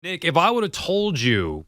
Nick, if I would have told you,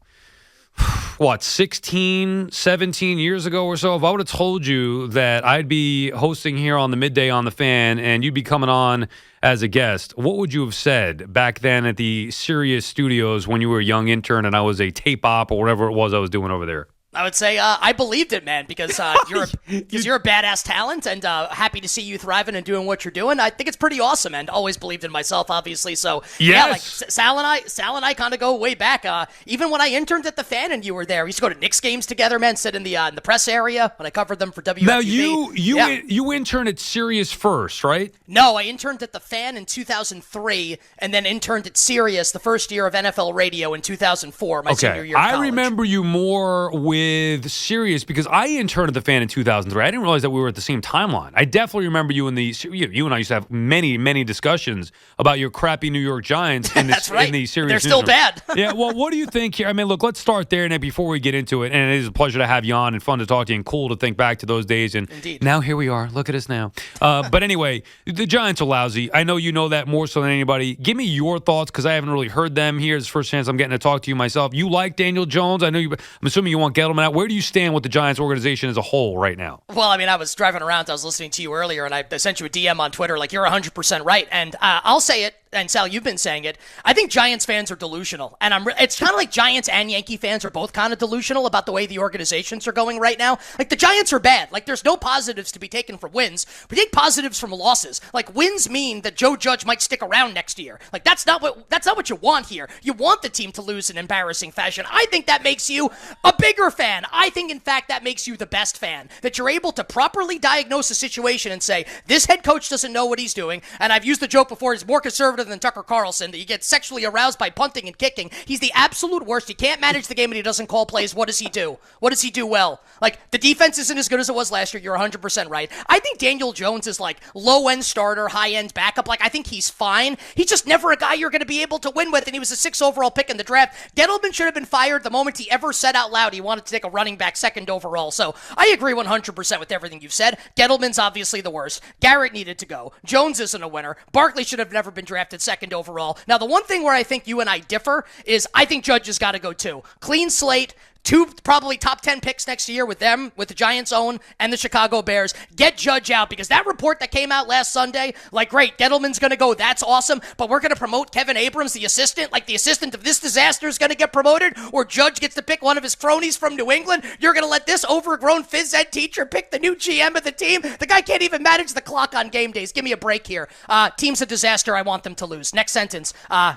16, 17 years ago or so, if I would have told you that I'd be hosting here on the Midday on the Fan and you'd be coming on as a guest, what would you have said back then at the Sirius studios when you were a young intern and I was a tape op or whatever it was I was doing over there? I would say I believed it, man, because you're a badass talent, and happy to see you thriving and doing what you're doing. I think it's pretty awesome, and always believed in myself, obviously. So yeah, like Sal and I kind of go way back. Even when I interned at the Fan and you were there, we used to go to Knicks games together, man. Sit in the press area when I covered them for WFAN. Now you interned at Sirius first, right? No, I interned at the Fan in 2003, and then interned at Sirius the first year of NFL radio in 2004, my senior year of college. I remember you more with Sirius because I interned at the Fan in 2003. I didn't realize that we were at the same timeline. I definitely remember you and you and I used to have many discussions about your crappy New York Giants in the, That's right. in the Sirius They're still bad. Yeah, well, what do you think here? I mean, look, let's start there, and before we get into it, and it is a pleasure to have you on and fun to talk to you and cool to think back to those days. And Indeed. Now here we are. Look at us now. But anyway, the Giants are lousy. I know you know that more so than anybody. Give me your thoughts because I haven't really heard them here. It's the first chance I'm getting to talk to you myself. You like Daniel Jones? I'm assuming you want Gettleman out. Where do you stand with the Giants organization as a whole right now? Well, I mean, I was driving around. I was listening to you earlier, and I sent you a DM on Twitter like, you're 100% right. And I'll say it. And Sal, you've been saying it. I think Giants fans are delusional, and it's kind of like Giants and Yankee fans are both kind of delusional about the way the organizations are going right now. Like the Giants are bad. Like there's no positives to be taken from wins. We take positives from losses. Like wins mean that Joe Judge might stick around next year. Like that's not what you want here. You want the team to lose in embarrassing fashion. I think that makes you a bigger fan. I think in fact that makes you the best fan. That you're able to properly diagnose a situation and say this head coach doesn't know what he's doing. And I've used the joke before. He's more conservative than Tucker Carlson, that you get sexually aroused by punting and kicking. He's the absolute worst. He can't manage the game and he doesn't call plays. What does he do? What does he do well? Like, the defense isn't as good as it was last year. You're 100% right. I think Daniel Jones is like low-end starter, high-end backup. Like, I think he's fine. He's just never a guy you're going to be able to win with, and he was a 6th overall pick in the draft. Gettleman should have been fired the moment he ever said out loud he wanted to take a running back 2nd overall. So I agree 100% with everything you've said. Gettleman's obviously the worst. Garrett needed to go. Jones isn't a winner. Barkley should have never been drafted 2nd overall. Now, the one thing where I think you and I differ is I think Judge has got to go too. Clean slate. 2 probably top 10 picks next year with them, with the Giants' own and the Chicago Bears. Get Judge out, because that report that came out last Sunday, like, great, Gettleman's going to go, that's awesome, but we're going to promote Kevin Abrams, the assistant, like the assistant of this disaster is going to get promoted, or Judge gets to pick one of his cronies from New England. You're going to let this overgrown phys ed teacher pick the new GM of the team? The guy can't even manage the clock on game days. Give me a break here. Team's a disaster. I want them to lose. Next sentence.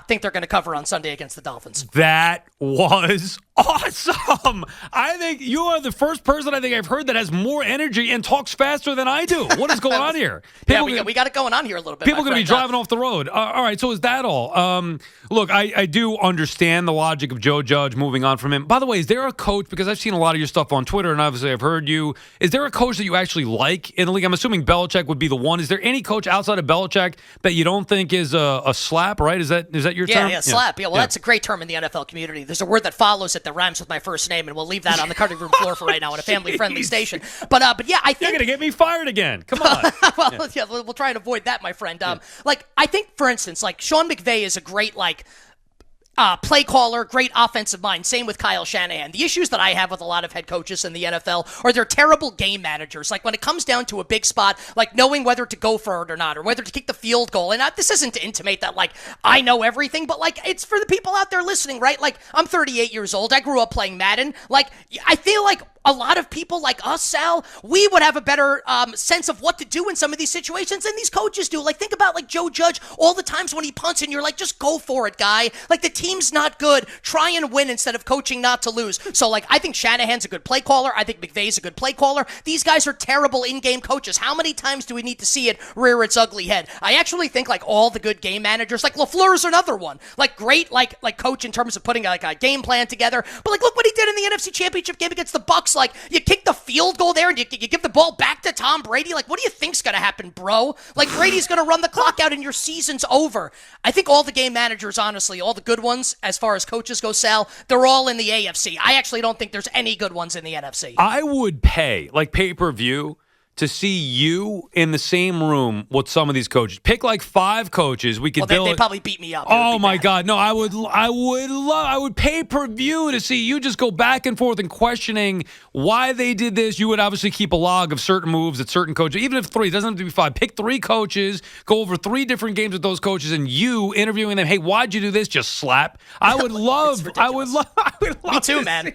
Think they're going to cover on Sunday against the Dolphins. That was awesome. I think you are the first person I think I've heard that has more energy and talks faster than I do. What is going on here? We got it going on here a little bit. People are going to be driving off the road. All right, so is that all? Look, I do understand the logic of Joe Judge moving on from him. By the way, is there a coach, because I've seen a lot of your stuff on Twitter, and obviously I've heard you, is there a coach that you actually like in the league? I'm assuming Belichick would be the one. Is there any coach outside of Belichick that you don't think is a slap, right? Is that your term? Yeah, slap. Yeah, well, that's a great term in the NFL community. There's a word that follows it that rhymes with my first name, and we'll leave that on the cutting room floor for right now on a family-friendly station. But yeah, I think you're gonna get me fired again. Come on. We'll try and avoid that, my friend. Like, I think, for instance, like Sean McVay is a great play caller, great offensive mind. Same with Kyle Shanahan. The issues that I have with a lot of head coaches in the NFL are they're terrible game managers. Like when it comes down to a big spot, like knowing whether to go for it or not, or whether to kick the field goal. And this isn't to intimate that like I know everything, but like it's for the people out there listening, right? Like I'm 38 years old. I grew up playing Madden. Like I feel like a lot of people like us, Sal, we would have a better sense of what to do in some of these situations than these coaches do. Like, think about, like, Joe Judge, all the times when he punts and you're like, just go for it, guy. Like, the team's not good. Try and win instead of coaching not to lose. So, like, I think Shanahan's a good play caller. I think McVay's a good play caller. These guys are terrible in-game coaches. How many times do we need to see it rear its ugly head? I actually think, like, all the good game managers, like LaFleur's another one. Like, great, like coach in terms of putting, like, a game plan together. But, like, look what he did in the NFC Championship game against the Bucs. Like, you kick the field goal there and you give the ball back to Tom Brady. Like, what do you think's going to happen, bro? Like, Brady's going to run the clock out and your season's over. I think all the game managers, honestly, all the good ones, as far as coaches go, Sal, they're all in the AFC. I actually don't think there's any good ones in the NFC. I would pay, like pay-per-view, to see you in the same room with some of these coaches. Pick like 5 coaches. We could build. They probably beat me up. Oh my God! No, I would pay per view to see you just go back and forth and questioning why they did this. You would obviously keep a log of certain moves at certain coaches, even if 3. It doesn't have to be 5. Pick 3 coaches, go over 3 different games with those coaches, and you interviewing them. Hey, why'd you do this? Just slap. I would love. Me too, man.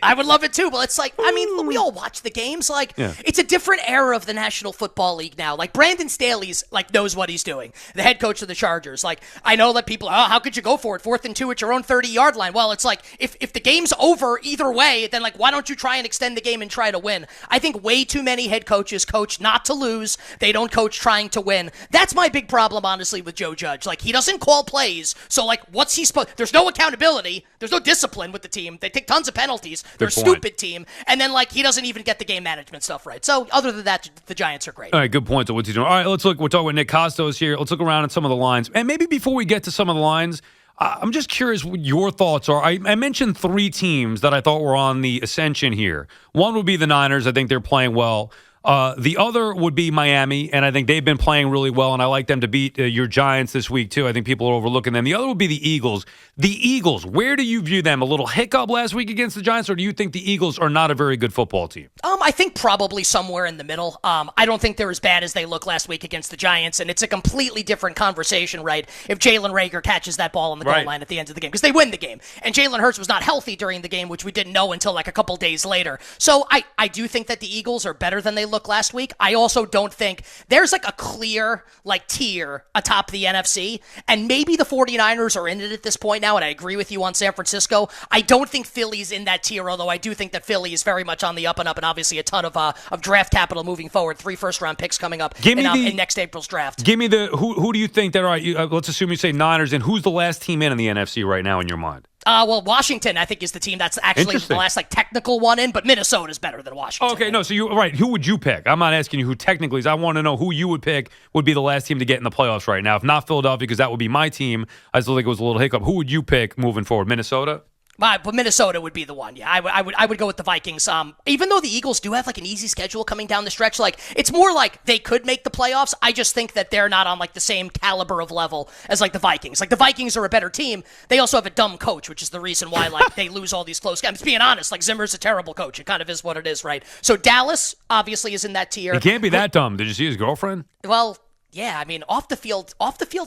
I would love it too. But it's like, I mean, we all watch the games. Like, it's a different era of the National Football League now. Like, Brandon Staley's like knows what he's doing. The head coach of the Chargers. Like, I know that people, how could you go for it? 4th and 2 at your own 30-yard line. Well, it's like, if the game's over either way, then like, why don't you try and extend the game and try to win? I think way too many head coaches coach not to lose. They don't coach trying to win. That's my big problem, honestly, with Joe Judge. Like, he doesn't call plays. So like, what's he supposed? There's no accountability. There's no discipline with the team. They take tons of penalties. They're a stupid team. And then like, he doesn't even get the game management stuff right. So other than that, the Giants are great. All right, good point. So what's he doing? All right, let's look. We're talking with Nick Kostos here. Let's look around at some of the lines. And maybe before we get to some of the lines, I'm just curious what your thoughts are. I mentioned 3 teams that I thought were on the ascension here. One would be the Niners. I think they're playing well. The other would be Miami, and I think they've been playing really well, and I like them to beat your Giants this week, too. I think people are overlooking them. The other would be the Eagles. The Eagles, where do you view them? A little hiccup last week against the Giants, or do you think the Eagles are not a very good football team? I think probably somewhere in the middle. I don't think they're as bad as they look last week against the Giants, and it's a completely different conversation, right, if Jalen Reagor catches that ball on the goal line at the end of the game, because they win the game. And Jalen Hurts was not healthy during the game, which we didn't know until like a couple days later. So I do think that the Eagles are better than they look last week. I also don't think there's like a clear like tier atop the NFC, and maybe the 49ers are in it at this point now, and I agree with you on San Francisco. I don't think Philly's in that tier, although I do think that Philly is very much on the up and up, and obviously a ton of draft capital moving forward. 3 first-round picks coming up in next April's draft. Give me the who do you think that? All right, let's assume you say Niners, and who's the last team in the NFC right now in your mind? Well, Washington, I think, is the team that's actually the last like technical one in, but Minnesota is better than Washington. Okay, no, so you're right. Who would you pick? I'm not asking you who technically is. I want to know who you would pick would be the last team to get in the playoffs right now. If not Philadelphia, because that would be my team. I still think it was a little hiccup. Who would you pick moving forward? Minnesota? But Minnesota would be the one. Yeah, I would go with the Vikings. Even though the Eagles do have like an easy schedule coming down the stretch, like it's more like they could make the playoffs. I just think that they're not on like the same caliber of level as like the Vikings. Like the Vikings are a better team. They also have a dumb coach, which is the reason why like they lose all these close games. Being honest, like Zimmer's a terrible coach. It kind of is what it is, right? So Dallas obviously is in that tier. He can't be that dumb. Did you see his girlfriend? Well, yeah. I mean, off the field,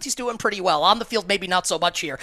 he's doing pretty well. On the field, maybe not so much here.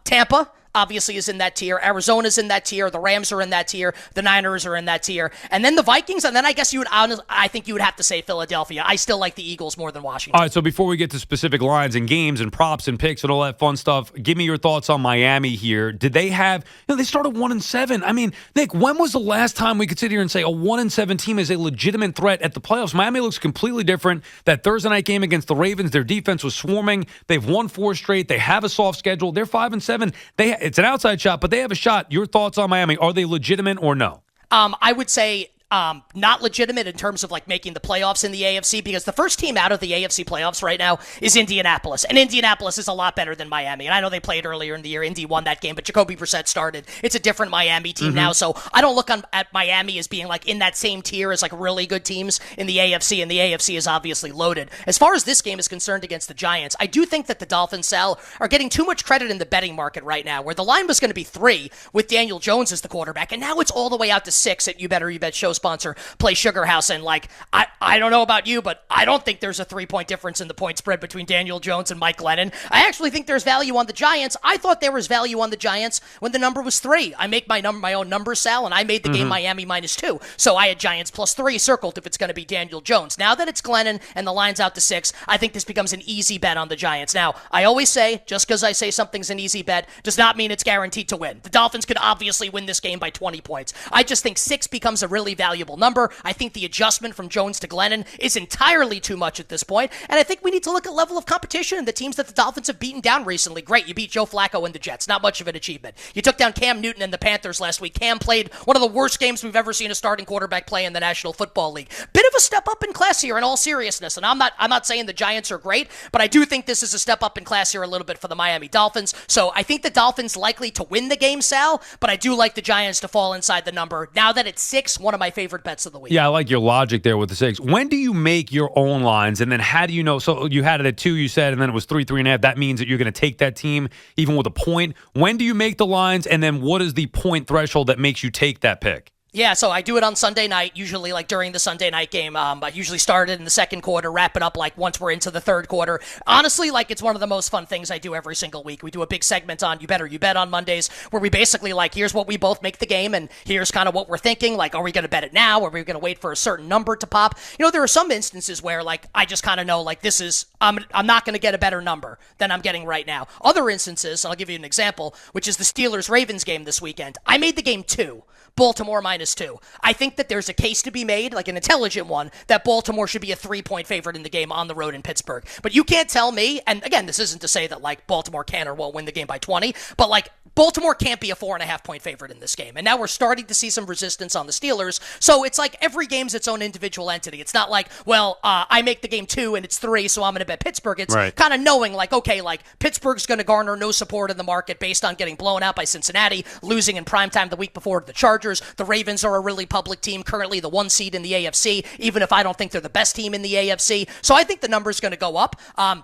Tampa obviously is in that tier. Arizona's in that tier. The Rams are in that tier. The Niners are in that tier. And then the Vikings, and then I guess I think you would have to say Philadelphia. I still like the Eagles more than Washington. All right, so before we get to specific lines and games and props and picks and all that fun stuff, give me your thoughts on Miami here. Did they have, they started 1-7. I mean, Nick, when was the last time we could sit here and say a 1-7 team is a legitimate threat at the playoffs? Miami looks completely different. That Thursday night game against the Ravens, their defense was swarming. They've won 4 straight. They have a soft schedule. They're 5-7. It's an outside shot, but they have a shot. Your thoughts on Miami? Are they legitimate or no? I would say not legitimate in terms of like making the playoffs in the AFC, because the first team out of the AFC playoffs right now is Indianapolis, and Indianapolis is a lot better than Miami. And I know they played earlier in the year. Indy won that game, but Jacoby Brissett started. It's a different Miami team now, so I don't look at Miami as being like in that same tier as like really good teams in the AFC, and the AFC is obviously loaded. As far as this game is concerned against the Giants, I do think that the Dolphins, Sal, are getting too much credit in the betting market right now, where the line was going to be 3 with Daniel Jones as the quarterback, and now it's all the way out to 6 at You Better You Bet show sponsor Play Sugar House. And like, I don't know about you, but I don't think there's a 3-point difference in the point spread between Daniel Jones and Mike Glennon. I actually think there's value on the Giants. I thought there was value on the Giants when the number was 3. I make my own numbers, Sal, and I made the game Miami -2. So I had Giants +3 circled if it's going to be Daniel Jones. Now that it's Glennon and the line's out to 6, I think this becomes an easy bet on the Giants. Now, I always say, just because I say something's an easy bet does not mean it's guaranteed to win. The Dolphins could obviously win this game by 20 points. I just think 6 becomes a really valuable number. I think the adjustment from Jones to Glennon is entirely too much at this point, and I think we need to look at level of competition and the teams that the Dolphins have beaten down recently. Great, you beat Joe Flacco and the Jets. Not much of an achievement. You took down Cam Newton and the Panthers last week. Cam played one of the worst games we've ever seen a starting quarterback play in the National Football League. Bit of a step up in class here in all seriousness, and I'm not saying the Giants are great, but I do think this is a step up in class here a little bit for the Miami Dolphins. So I think the Dolphins likely to win the game, Sal, but I do like the Giants to fall inside the number. Now that it's 6, one of my favorite bets of the week. Yeah, I like your logic there with the 6. When do you make your own lines, and then how do you know? So you had it at 2, you said, and then it was 3, 3.5. That means that you're going to take that team even with a point. When do you make the lines, and then what is the point threshold that makes you take that pick? Yeah, so I do it on Sunday night, usually like during the Sunday night game. I usually start it in the second quarter, wrap it up like once we're into the third quarter. Honestly, like it's one of the most fun things I do every single week. We do a big segment on You Bet or You Bet on Mondays where we basically like, here's what we both make the game and here's kind of what we're thinking. Like, are we going to bet it now? Or are we going to wait for a certain number to pop? You know, there are some instances where like I just kind of know like this is, I'm not going to get a better number than I'm getting right now. Other instances, and I'll give you an example, which is the Steelers-Ravens game this weekend. I made the game 2. Baltimore -2. I think that there's a case to be made, like an intelligent one, that Baltimore should be a 3-point favorite in the game on the road in Pittsburgh. But you can't tell me, and again, this isn't to say that like Baltimore can or won't win the game by 20, but like Baltimore can't be a 4.5-point favorite in this game. And now we're starting to see some resistance on the Steelers. So it's like every game's its own individual entity. It's not like, well, I make the game 2 and it's 3, so I'm going to bet Pittsburgh. It's kind of knowing like, okay, like Pittsburgh's going to garner no support in the market based on getting blown out by Cincinnati, losing in primetime the week before to the Chargers. The Ravens are a really public team, currently the 1 seed in the AFC, even if I don't think they're the best team in the AFC. So I think the number's going to go up.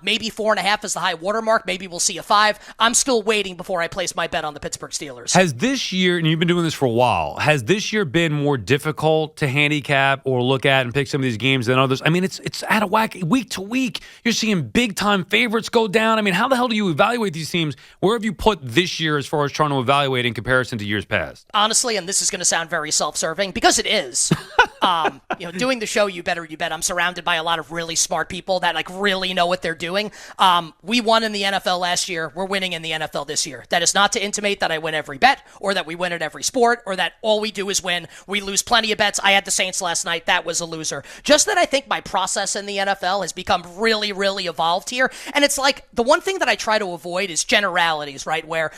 Maybe 4.5 is the high watermark. Maybe we'll see a 5. I'm still waiting before I place my bet on the Pittsburgh Steelers. Has this year, and you've been doing this for a while, has this year been more difficult to handicap or look at and pick some of these games than others? I mean, it's out of whack week to week. You're seeing big-time favorites go down. I mean, how the hell do you evaluate these teams? Where have you put this year as far as trying to evaluate in comparison to years past? Honestly, and this is going to sound very self-serving, because it is. Doing the show You Bet or You Bet, I'm surrounded by a lot of really smart people that like really know what they're doing. We won in the NFL last year. We're winning in the NFL this year. That is not to intimate that I win every bet or that we win at every sport or that all we do is win. We lose plenty of bets. I had the Saints last night. That was a loser. Just that I think my process in the NFL has become really, really evolved here. And it's like the one thing that I try to avoid is generalities, right? Where,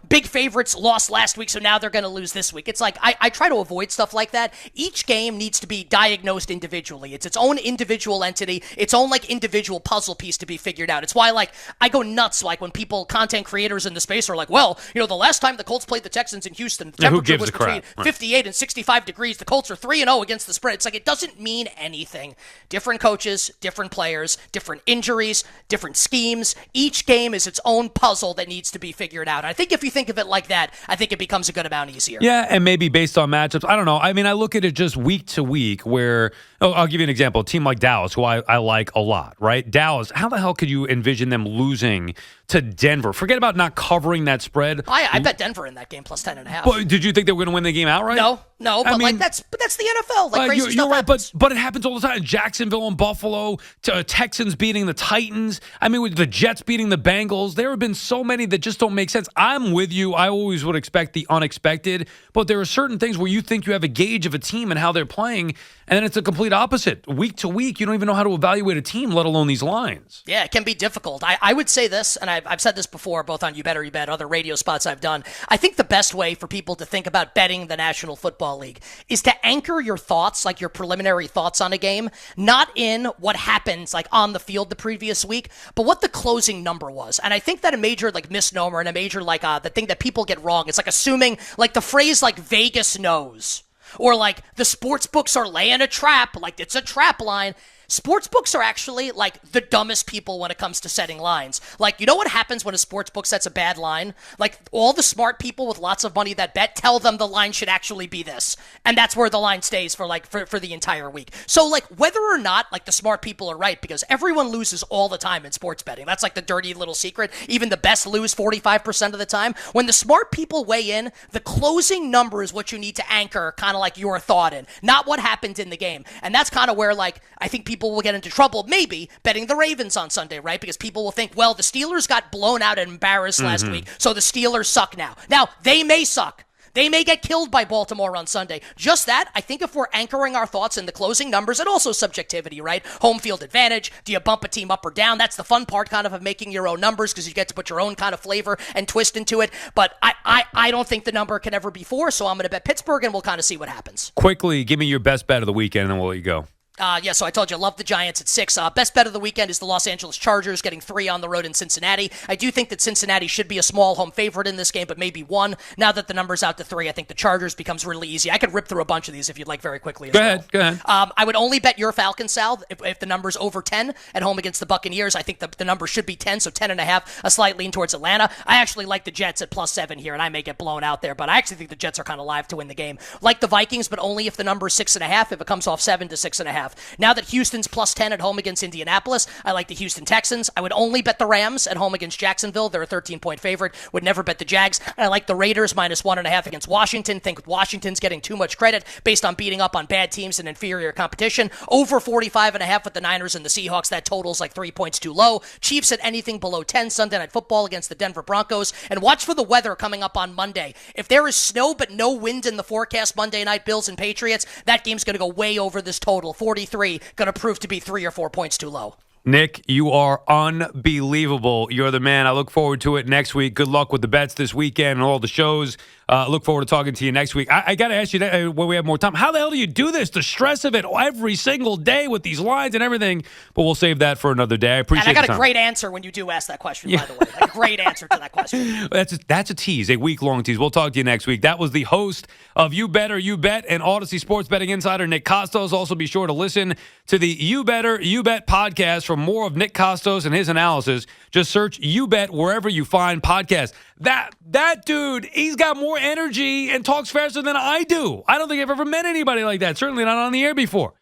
big favorites lost last week, so now they're going to lose this week. It's like I try to avoid stuff like that. Each game needs to be diagnosed individually. It's its own individual entity, its own like individual puzzle piece to be figured out. It's why like I go nuts like when content creators in the space are like, well, the last time the Colts played the Texans in Houston, the temperature was between 58 and 65 degrees. The Colts are 3-0 against the spread. It's like it doesn't mean anything. Different coaches, different players, different injuries, different schemes. Each game is its own puzzle that needs to be figured out. I think if you think of it like that, I think it becomes a good amount easier. Yeah, and maybe based on matchups. I don't know. I mean, I look at it just week to week where, I'll give you an example. A team like Dallas, who I like a lot, right? Dallas, how the hell could you envision them losing to Denver? Forget about not covering that spread. I bet Denver in that game plus 10.5. But did you think they were going to win the game outright? No, but that's the NFL. Like crazy you're stuff right, happens. but it happens all the time. Jacksonville and Buffalo, Texans beating the Titans. I mean, with the Jets beating the Bengals, there have been so many that just don't make sense. I'm with you. I always would expect the unexpected, but there are certain things where you think you have a gauge of a team and how they're playing, and then it's a complete opposite. Week to week, you don't even know how to evaluate a team, let alone these lines. Yeah, it can be difficult. I would say this, and I've said this before, both on You Bet or You Bet, other radio spots I've done. I think the best way for people to think about betting the National Football League is to anchor your thoughts, like your preliminary thoughts on a game, not in what happens like on the field the previous week, but what the closing number was. And I think that a major like misnomer and a major like the thing that people get wrong is like assuming like the phrase like Vegas knows or like the sports books are laying a trap, like it's a trap line. Sportsbooks are actually like the dumbest people when it comes to setting lines. Like, you know what happens when a sportsbook sets a bad line? Like, all the smart people with lots of money that bet tell them the line should actually be this. And that's where the line stays for the entire week. So, like, whether or not, like, the smart people are right, because everyone loses all the time in sports betting. That's like the dirty little secret. Even the best lose 45% of the time. When the smart people weigh in, the closing number is what you need to anchor kind of like your thought in, not what happened in the game. And that's kind of where, like, I think people will get into trouble, maybe, betting the Ravens on Sunday, right? Because people will think, well, the Steelers got blown out and embarrassed last week, so the Steelers suck now. Now, they may suck. They may get killed by Baltimore on Sunday. Just that, I think if we're anchoring our thoughts in the closing numbers, and also subjectivity, right? Home field advantage. Do you bump a team up or down? That's the fun part kind of making your own numbers, because you get to put your own kind of flavor and twist into it. But I don't think the number can ever be 4, so I'm going to bet Pittsburgh, and we'll kind of see what happens. Quickly, give me your best bet of the weekend, and then we'll let you go. Yeah, so I told you, I love the Giants at 6. Best bet of the weekend is the Los Angeles Chargers getting 3 on the road in Cincinnati. I do think that Cincinnati should be a small home favorite in this game, but maybe 1. Now that the number's out to 3, I think the Chargers becomes really easy. I could rip through a bunch of these if you'd like very quickly as well. Go ahead. I would only bet your Falcons, Sal, if the number's over 10 at home against the Buccaneers. I think the number should be 10, so 10.5, a slight lean towards Atlanta. I actually like the Jets at +7 here, and I may get blown out there, but I actually think the Jets are kind of live to win the game. Like the Vikings, but only if the number is 6.5, if it comes off 7 to 6.5. Now that Houston's +10 at home against Indianapolis, I like the Houston Texans. I would only bet the Rams at home against Jacksonville. They're a 13-point favorite. Would never bet the Jags. And I like the Raiders -1.5 against Washington. Think Washington's getting too much credit based on beating up on bad teams and inferior competition. Over 45.5 with the Niners and the Seahawks. That total's like 3 points too low. Chiefs at anything below 10 Sunday Night Football against the Denver Broncos. And watch for the weather coming up on Monday. If there is snow but no wind in the forecast Monday night, Bills and Patriots, that game's going to go way over this total. 43, going to prove to be 3 or 4 points too low. Nick, you are unbelievable. You're the man. I look forward to it next week. Good luck with the bets this weekend and all the shows. Look forward to talking to you next week. I got to ask you when we have more time, how the hell do you do this? The stress of it every single day with these lines and everything. But we'll save that for another day. I appreciate it. And I got a great answer when you do ask that question, by the way. Like a great answer to that question. That's a tease, a week-long tease. We'll talk to you next week. That was the host of You Better, You Bet, and Odyssey Sports Betting Insider, Nick Kostos. Also be sure to listen to the You Better, You Bet podcast for more of Nick Kostos and his analysis. Just search You Bet wherever you find podcasts. That dude, he's got more energy and talks faster than I do. I don't think I've ever met anybody like that. Certainly not on the air before.